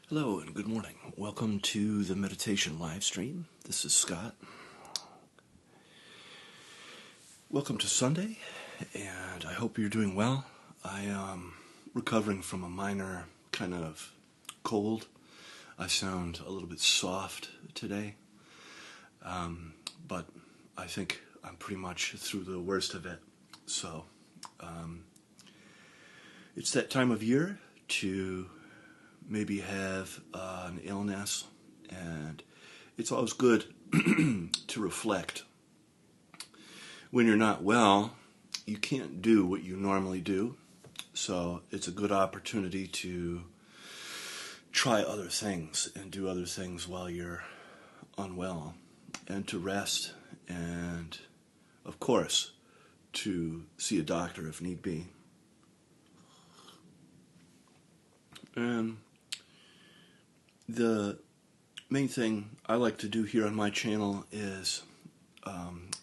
Hello and good morning. Welcome to the meditation live stream. This is Scott. Welcome to Sunday, and I hope you're doing well. I am recovering from a minor kind of cold. I sound a little bit soft today, but I think I'm pretty much through the worst of it. So, it's that time of year to maybe have an illness, and it's always good to reflect. When you're not well, you can't do what you normally do, so it's a good opportunity to try other things and do other things while you're unwell, and to rest, and of course to see a doctor if need be. And the main thing I like to do here on my channel is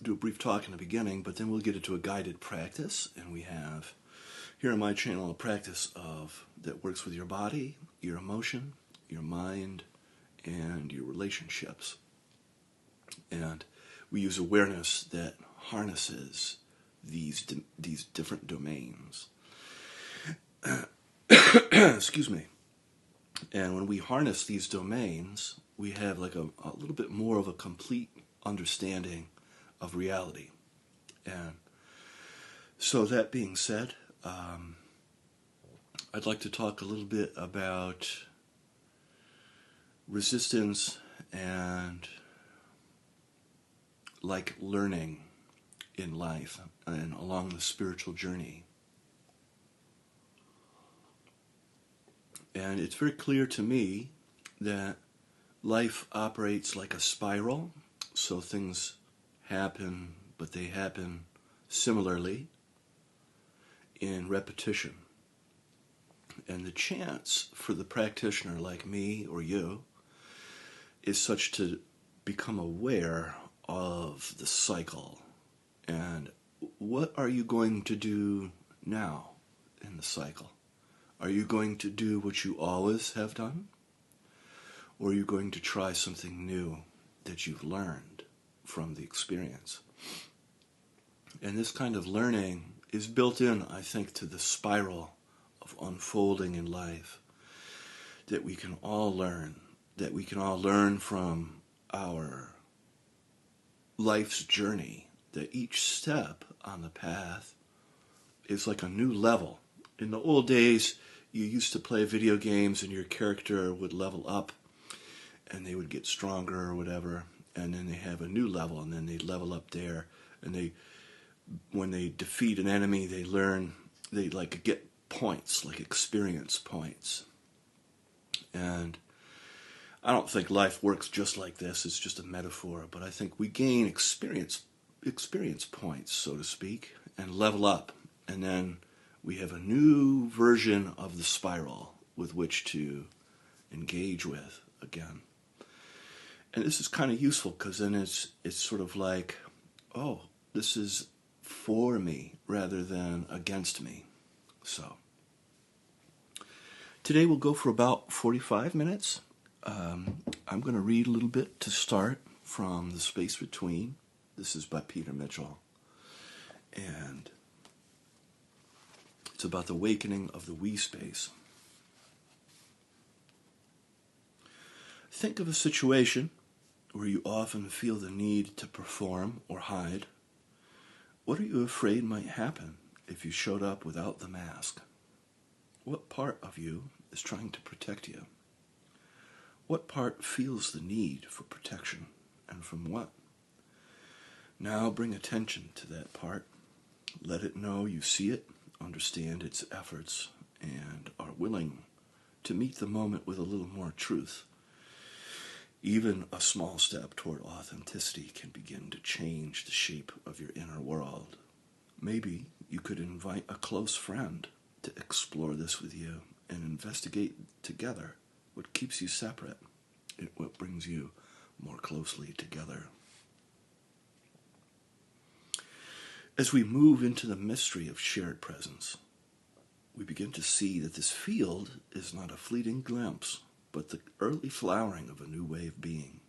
do a brief talk in the beginning, but then we'll get into a guided practice, and we have here on my channel a practice that works with your body, your emotion, your mind, and your relationships. And we use awareness that harnesses these different domains. Excuse me. And when we harness these domains, we have like a little bit more of a complete understanding of reality. And so that being said, I'd like to talk a little bit about resistance and like learning in life and along the spiritual journey. And it's very clear to me that life operates like a spiral, so things happen, but they happen similarly in repetition. And the chance for the practitioner like me or you is such to become aware of the cycle. And what are you going to do now in the cycle? Are you going to do what you always have done? Or are you going to try something new that you've learned from the experience? And this kind of learning is built in, I think, to the spiral of unfolding in life that we can all learn from our life's journey, that each step on the path is like a new level. In the old days, you used to play video games and your character would level up and they would get stronger or whatever, and then they have a new level, and then they level up there, and when they defeat an enemy, they like get points, like experience points. And I don't think life works just like this. It's just a metaphor, but I think we gain experience points, so to speak, and level up, and then we have a new version of the spiral with which to engage with again. And this is kind of useful because then it's sort of like, oh, this is for me rather than against me. So today we'll go for about 45 minutes. I'm going to read a little bit to start from The Space Between. This is by Peter Mitchell. And it's about the awakening of the we space. Think of a situation where you often feel the need to perform or hide. What are you afraid might happen if you showed up without the mask? What part of you is trying to protect you? What part feels the need for protection, and from what? Now bring attention to that part. Let it know you see it, understand its efforts, and are willing to meet the moment with a little more truth. Even a small step toward authenticity can begin to change the shape of your inner world. Maybe you could invite a close friend to explore this with you and investigate together what keeps you separate and what brings you more closely together. As we move into the mystery of shared presence, we begin to see that this field is not a fleeting glimpse, but the early flowering of a new way of being.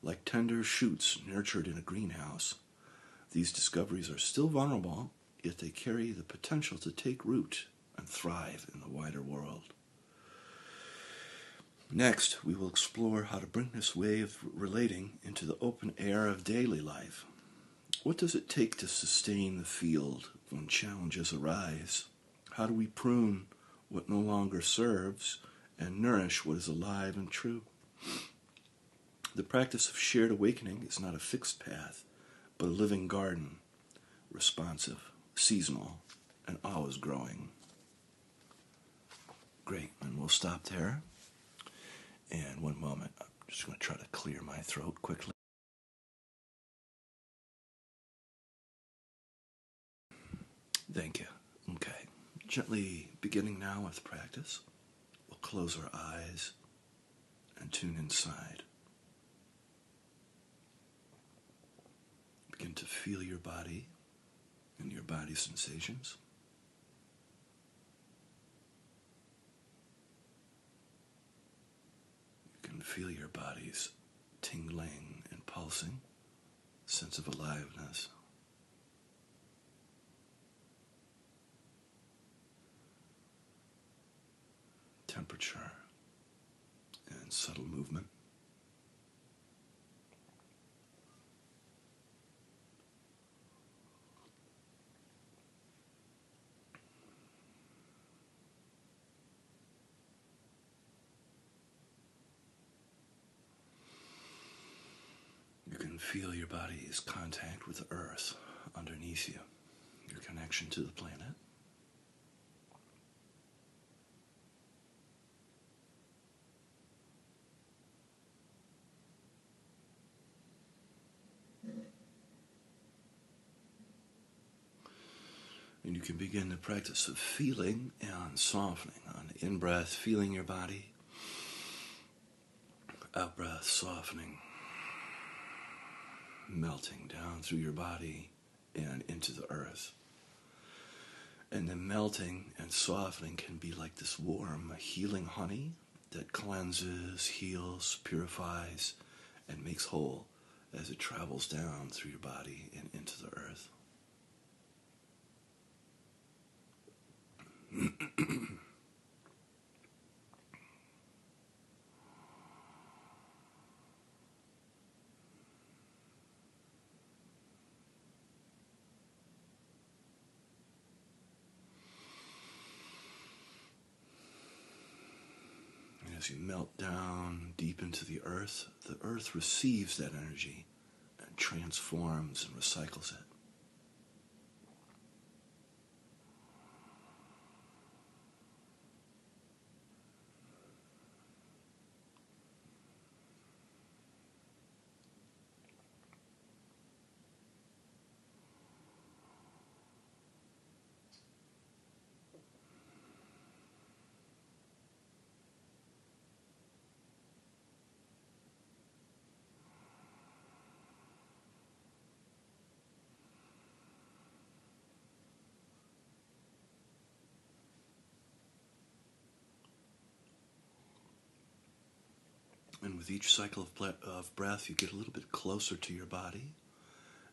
Like tender shoots nurtured in a greenhouse, these discoveries are still vulnerable, yet they carry the potential to take root and thrive in the wider world. Next, we will explore how to bring this way of relating into the open air of daily life. What does it take to sustain the field when challenges arise? How do we prune what no longer serves and nourish what is alive and true? The practice of shared awakening is not a fixed path, but a living garden, responsive, seasonal, and always growing. Great, and we'll stop there. And one moment, I'm just going to try to clear my throat quickly. Thank you. Okay, gently beginning now with practice, we'll close our eyes and tune inside. Begin to feel your body and your body sensations. You can feel your body's tingling and pulsing, sense of aliveness. Temperature and subtle movement. You can feel your body's contact with the earth underneath you, your connection to the planet. And you can begin the practice of feeling and softening. On the in-breath, feeling your body. Out-breath, softening. Melting down through your body and into the earth. And the melting and softening can be like this warm, healing honey that cleanses, heals, purifies, and makes whole as it travels down through your body and into the earth. And as you melt down deep into the earth receives that energy and transforms and recycles it. And with each cycle of breath, you get a little bit closer to your body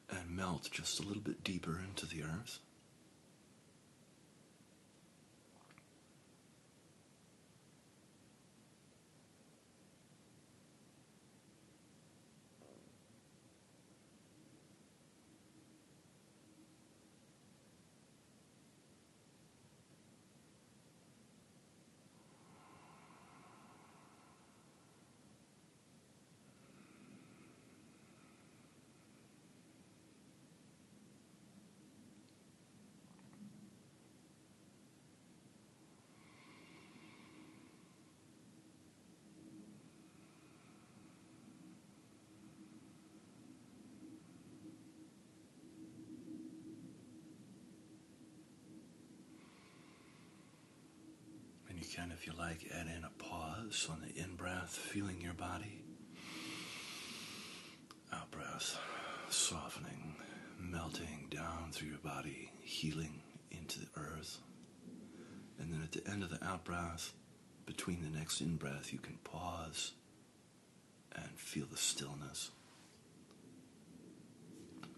and melt just a little bit deeper into the earth. You can, if you like, add in a pause on the in-breath, feeling your body. Out-breath, softening, melting down through your body, healing into the earth. And then at the end of the out-breath, between the next in-breath, you can pause and feel the stillness.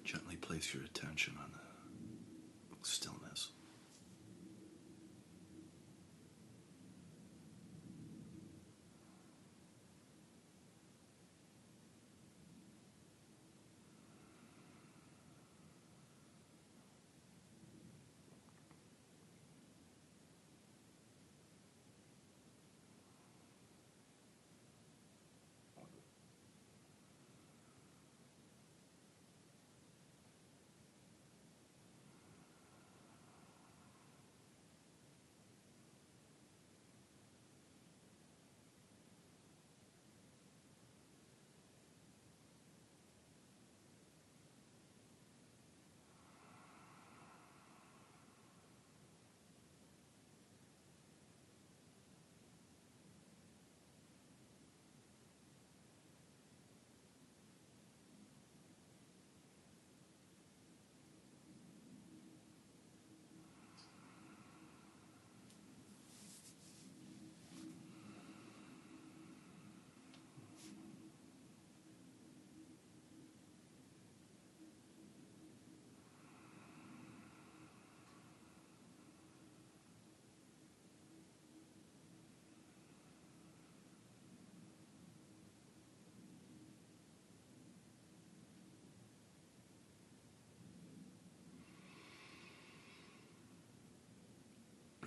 Gently place your attention on the stillness.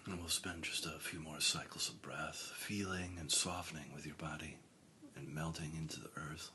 And we'll spend just a few more cycles of breath, feeling and softening with your body and melting into the earth.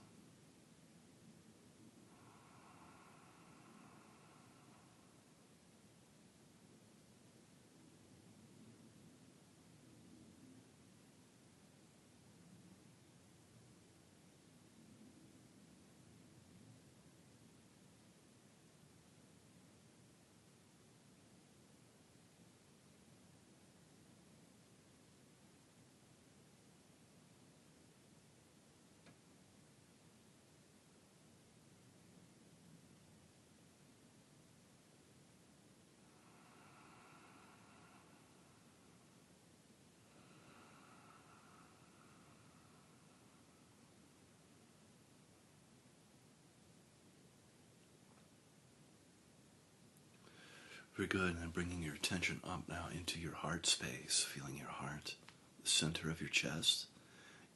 Very good. And then bringing your attention up now into your heart space, feeling your heart, the center of your chest.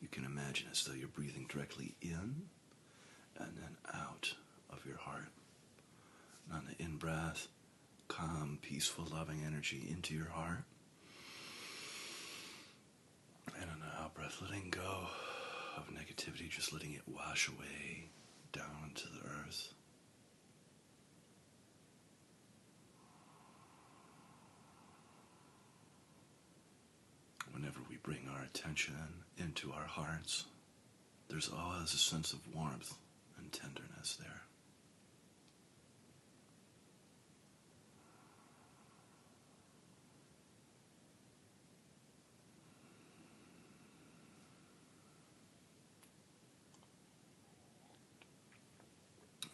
You can imagine as though you're breathing directly in and then out of your heart. And on the in-breath, calm, peaceful, loving energy into your heart. And on the out-breath, letting go of negativity, just letting it wash away down to the earth. Whenever we bring our attention into our hearts, there's always a sense of warmth and tenderness there.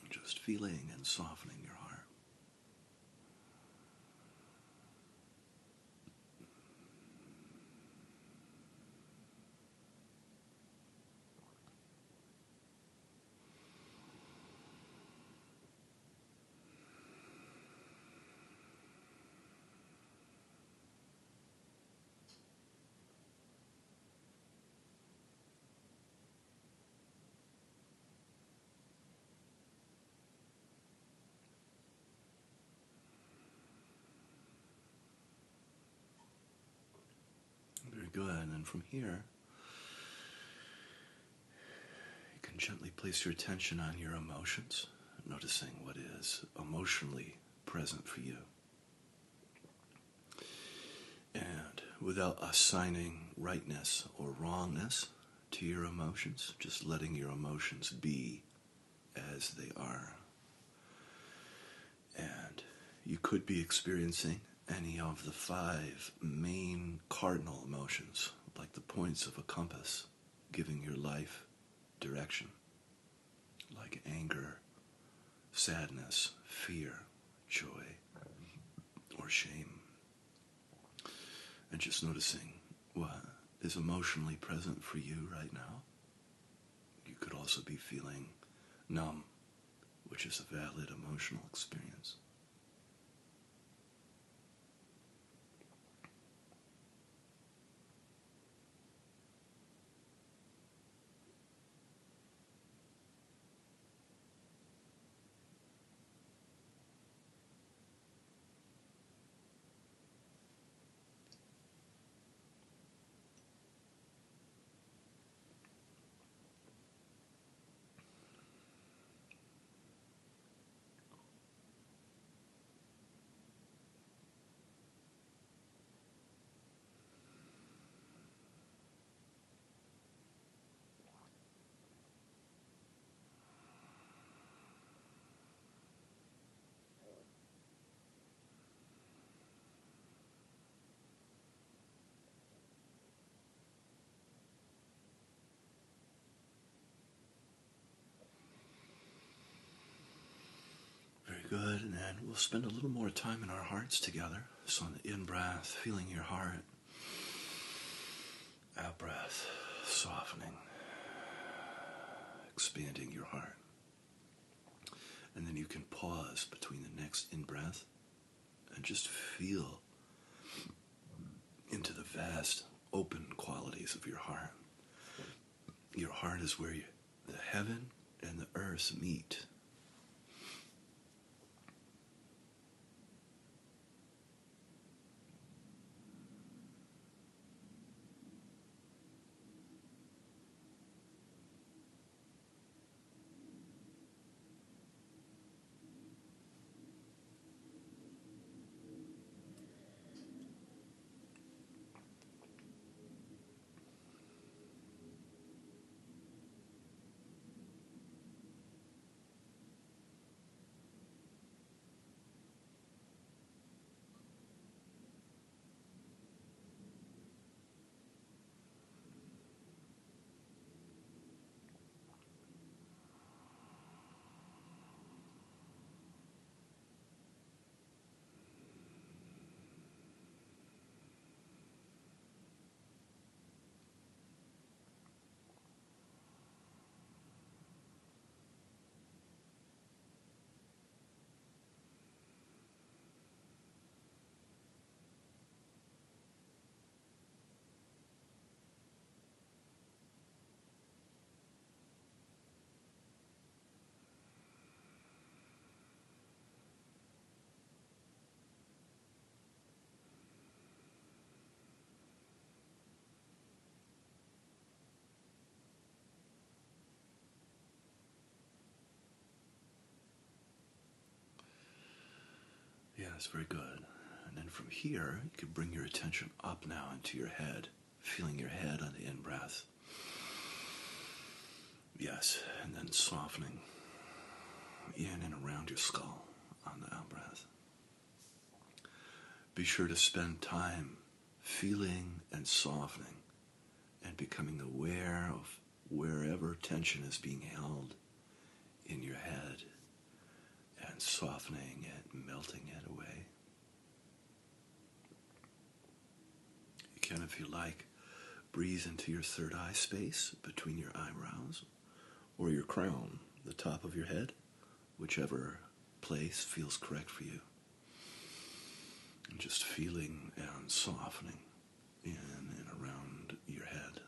Just feeling and softening your heart. Very good. And then from here, you can gently place your attention on your emotions, noticing what is emotionally present for you. And without assigning rightness or wrongness to your emotions, just letting your emotions be as they are. And you could be experiencing any of the 5 main cardinal emotions, like the points of a compass, giving your life direction, like anger, sadness, fear, joy, or shame. And just noticing what is emotionally present for you right now. You could also be feeling numb, which is a valid emotional experience. Very good, and then we'll spend a little more time in our hearts together. So on the in-breath, feeling your heart. Out-breath, softening, expanding your heart. And then you can pause between the next in-breath and just feel into the vast, open qualities of your heart. Your heart is where the heaven and the earth meet. Yeah, that's very good. And then from here, you can bring your attention up now into your head, feeling your head on the in-breath. Yes, and then softening in and around your skull on the out-breath. Be sure to spend time feeling and softening and becoming aware of wherever tension is being held in your head and softening it, melting it away. You can, if you like, breathe into your third eye space between your eyebrows or your crown, the top of your head, whichever place feels correct for you. And just feeling and softening in and around your head.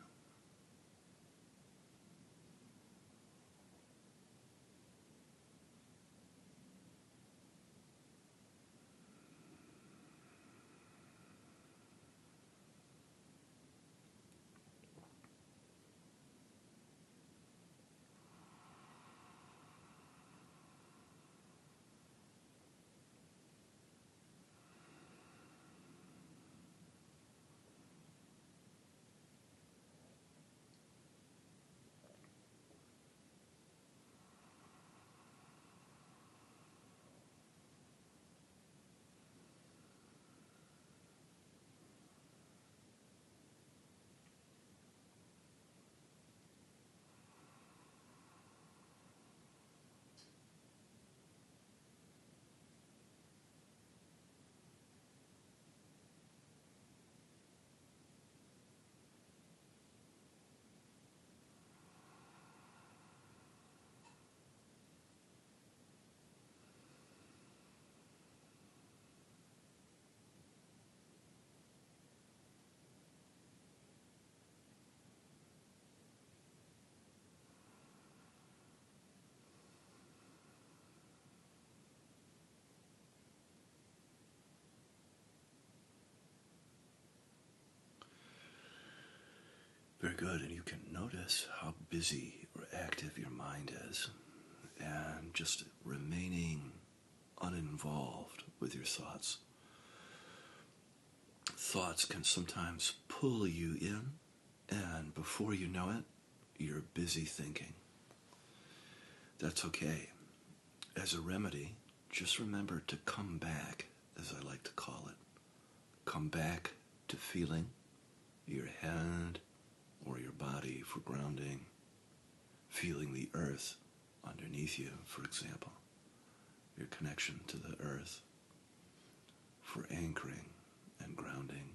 good. And you can notice how busy or active your mind is, and just remaining uninvolved with your thoughts. Thoughts can sometimes pull you in, and before you know it, you're busy thinking. That's okay. As a remedy, just remember to come back, as I like to call it. Come back to feeling your head or your body for grounding, feeling the earth underneath you, for example, your connection to the earth for anchoring and grounding.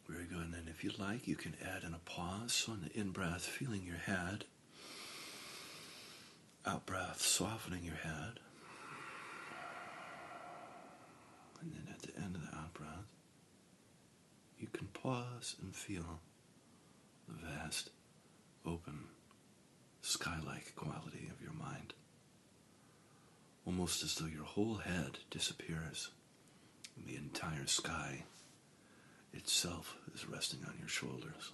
Very good. And then if you like, you can add in a pause. So in the in-breath, feeling your head. Out-breath, softening your head. And then at the end of the out-breath, you can pause and feel the vast, open, sky-like quality of your mind. Almost as though your whole head disappears and the entire sky itself is resting on your shoulders.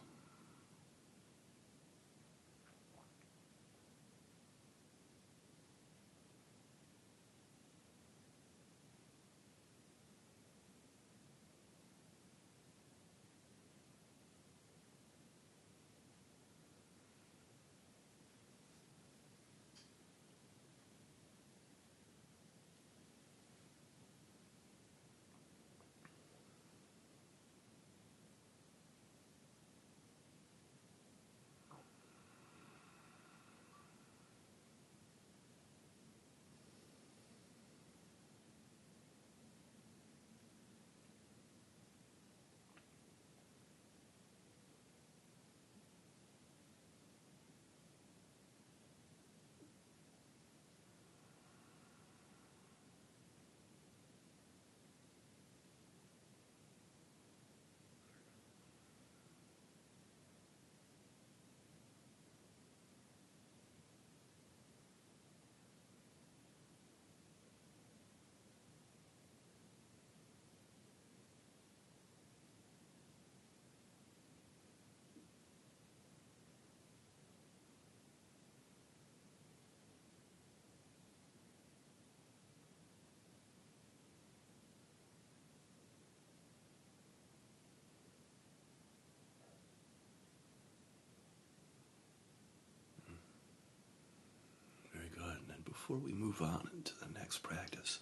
Very good. And then before we move on into the next practice,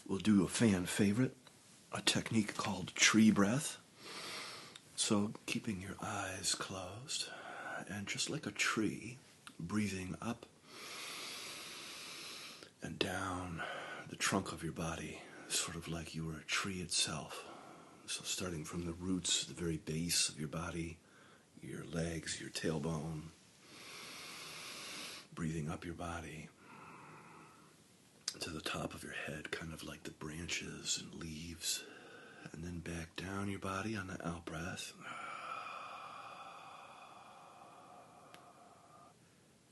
we'll do a fan favorite, a technique called tree breath. So keeping your eyes closed, and just like a tree, breathing up and down the trunk of your body, sort of like you were a tree itself. So starting from the roots, the very base of your body, your legs, your tailbone, breathing up your body to the top of your head, kind of like the branches and leaves, and then back down your body on the out breath,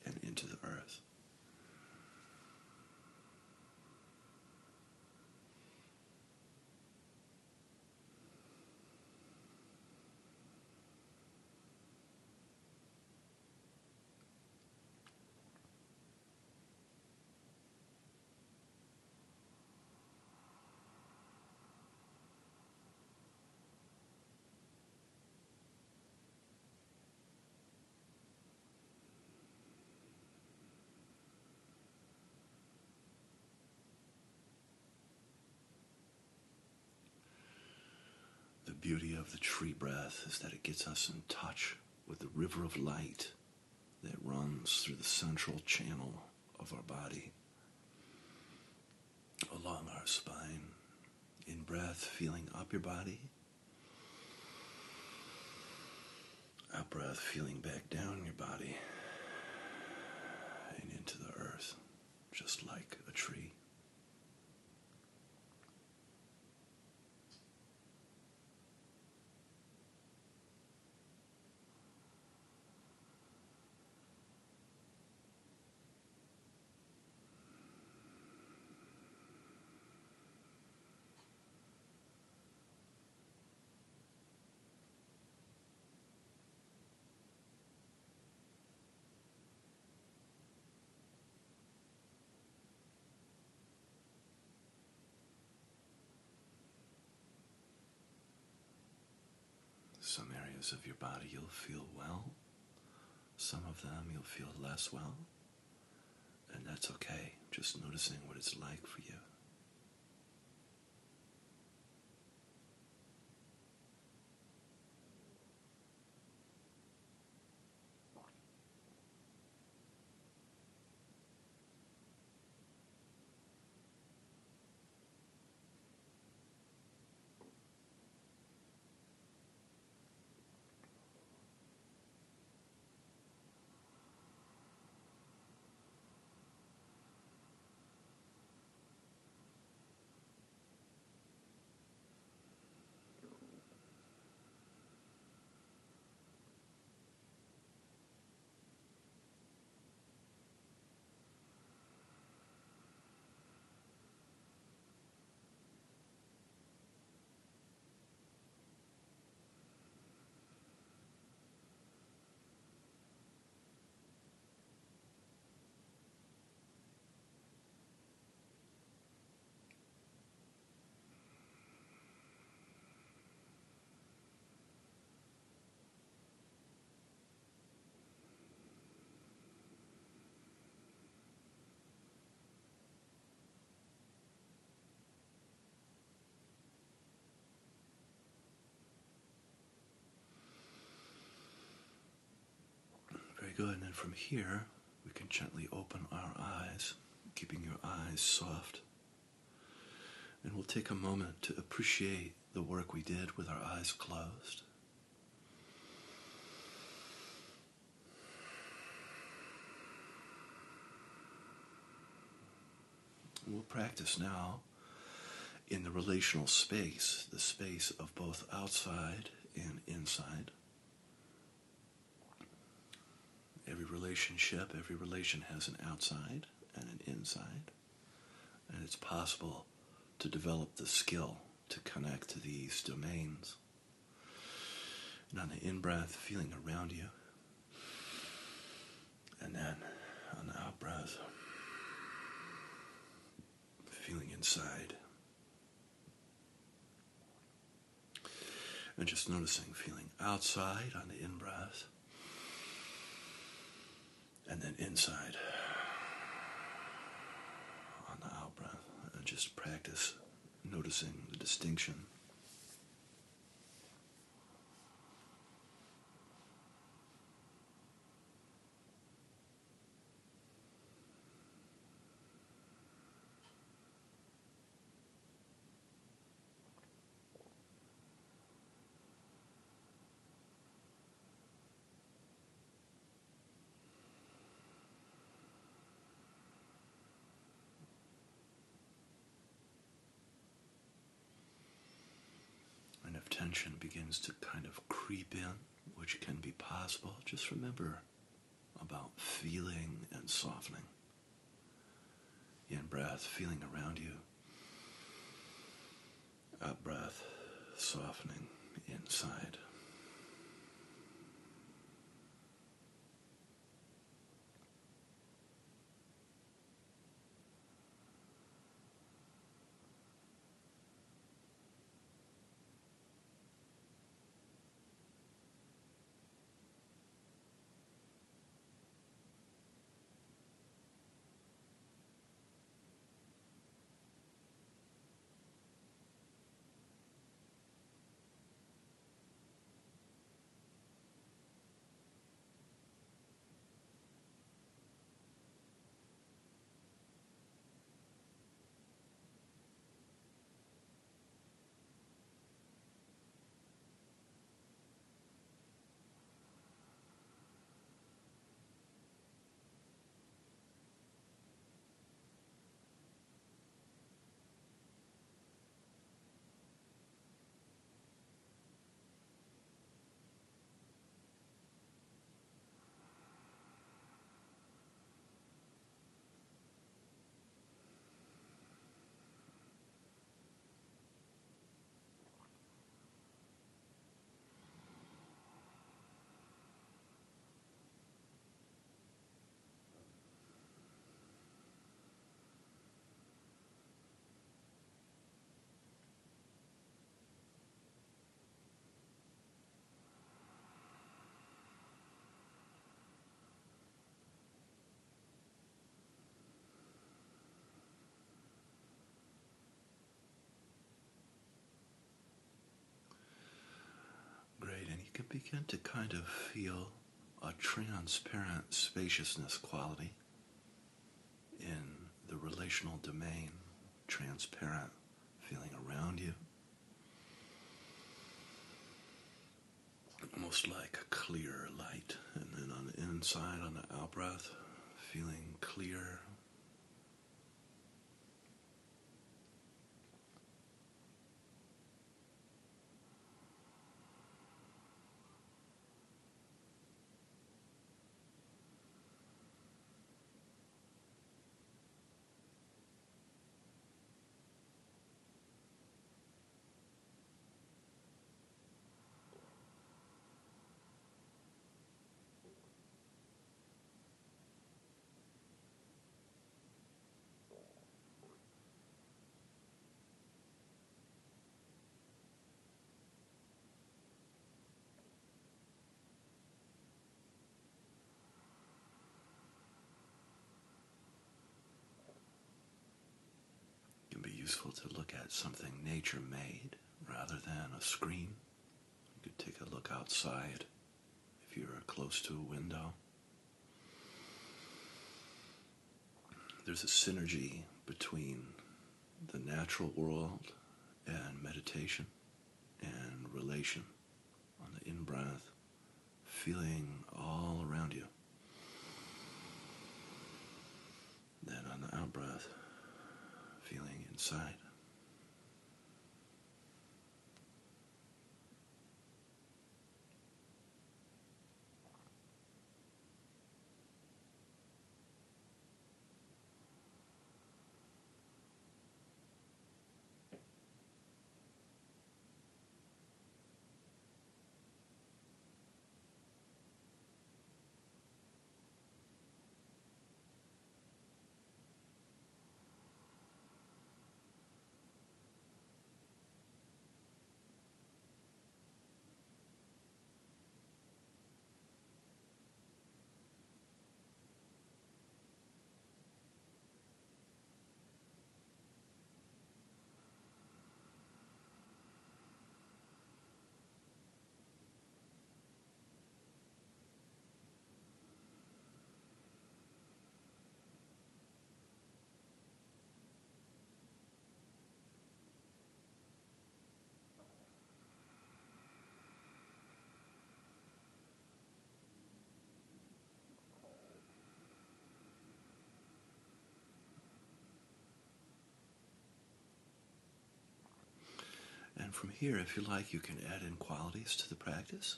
and into the earth. beauty of the tree breath is that it gets us in touch with the river of light that runs through the central channel of our body, along our spine. In breath, feeling up your body. Out breath, feeling back down your body and into the earth, just like a tree. Some areas of your body you'll feel well, some of them you'll feel less well, and that's okay, just noticing what it's like for you. Very good, and then from here, we can gently open our eyes, keeping your eyes soft. And we'll take a moment to appreciate the work we did with our eyes closed. And we'll practice now in the relational space, the space of both outside and inside. Every relationship, every relation has an outside and an inside. And it's possible to develop the skill to connect to these domains. And on the in-breath, feeling around you. And then on the out-breath, feeling inside. And just noticing feeling outside on the in-breath. And then inside on the out-breath. And just practice noticing the distinction. And if tension begins to kind of creep in, which can be possible, just remember about feeling and softening. In-breath, feeling around you. Out-breath, softening inside. begin to kind of feel a transparent spaciousness quality in the relational domain, transparent feeling around you, almost like a clear light. And then on the inside, on the out breath, feeling clear. It can be useful to look at something nature made rather than a screen. You could take a look outside if you're close to a window. There's a synergy between the natural world and meditation and relation. On the in-breath, feeling all around you. Then on the out-breath, feeling inside. And from here, if you like, you can add in qualities to the practice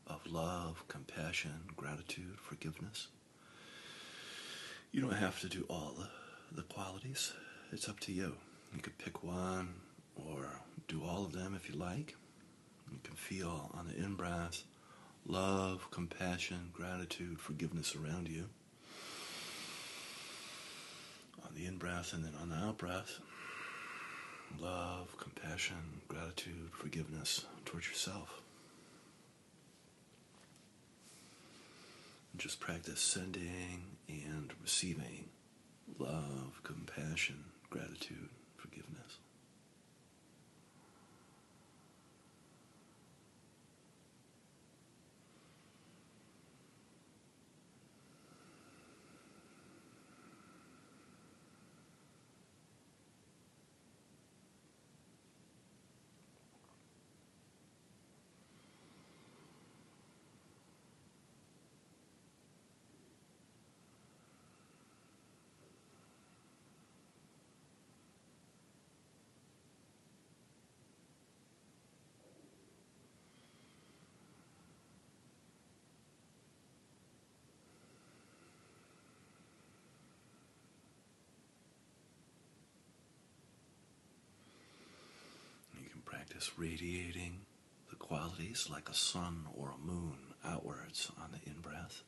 of love, compassion, gratitude, forgiveness. You don't have to do all the qualities. It's up to you. You could pick one or do all of them if you like. You can feel on the in-breath love, compassion, gratitude, forgiveness around you. On the in-breath, and then on the out-breath, love, compassion, gratitude, forgiveness towards yourself. And just practice sending and receiving love, compassion, gratitude, forgiveness. You can practice radiating the qualities like a sun or a moon outwards on the in-breath.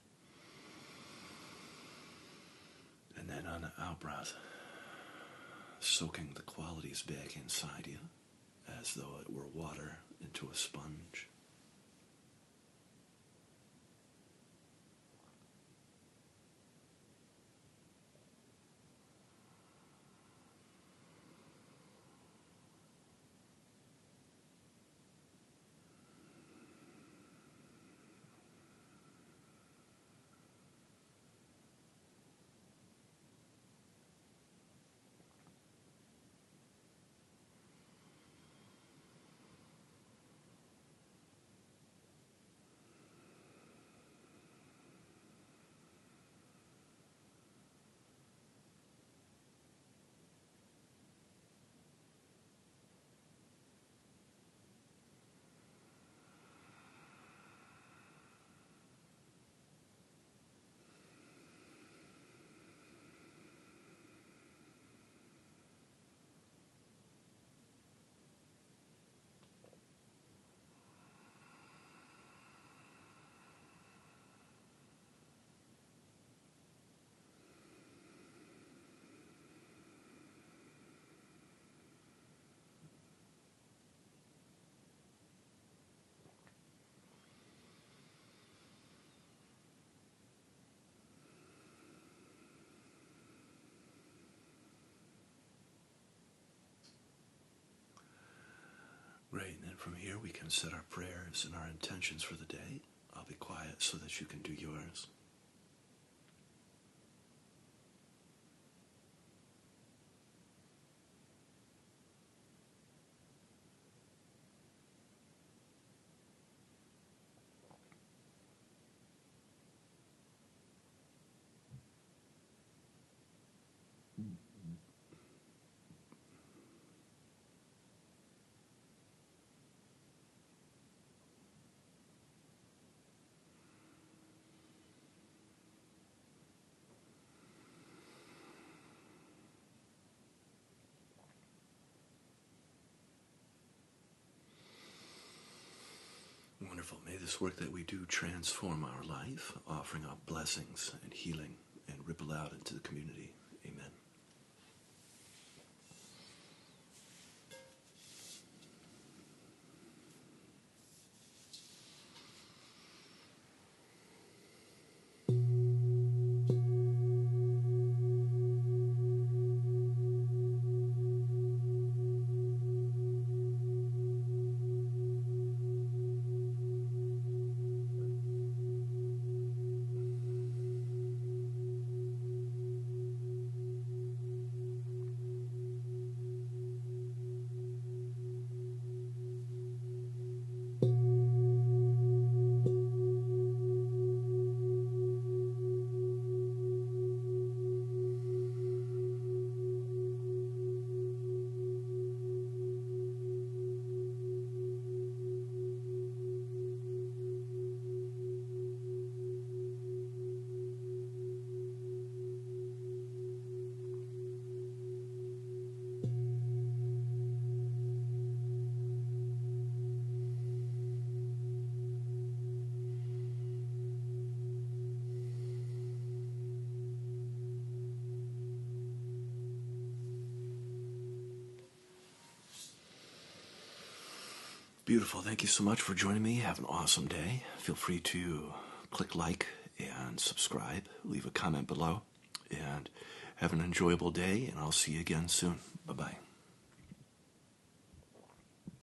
And then on the out-breath, soaking the qualities back inside you as though it were water into a sponge. from here, we can set our prayers and our intentions for the day. I'll be quiet so that you can do yours. Wonderful. May this work that we do transform our life, offering up blessings and healing, and ripple out into the community. Amen. Beautiful. Thank you so much for joining me. Have an awesome day. Feel free to click like and subscribe. Leave a comment below. And have an enjoyable day, and I'll see you again soon. Bye-bye.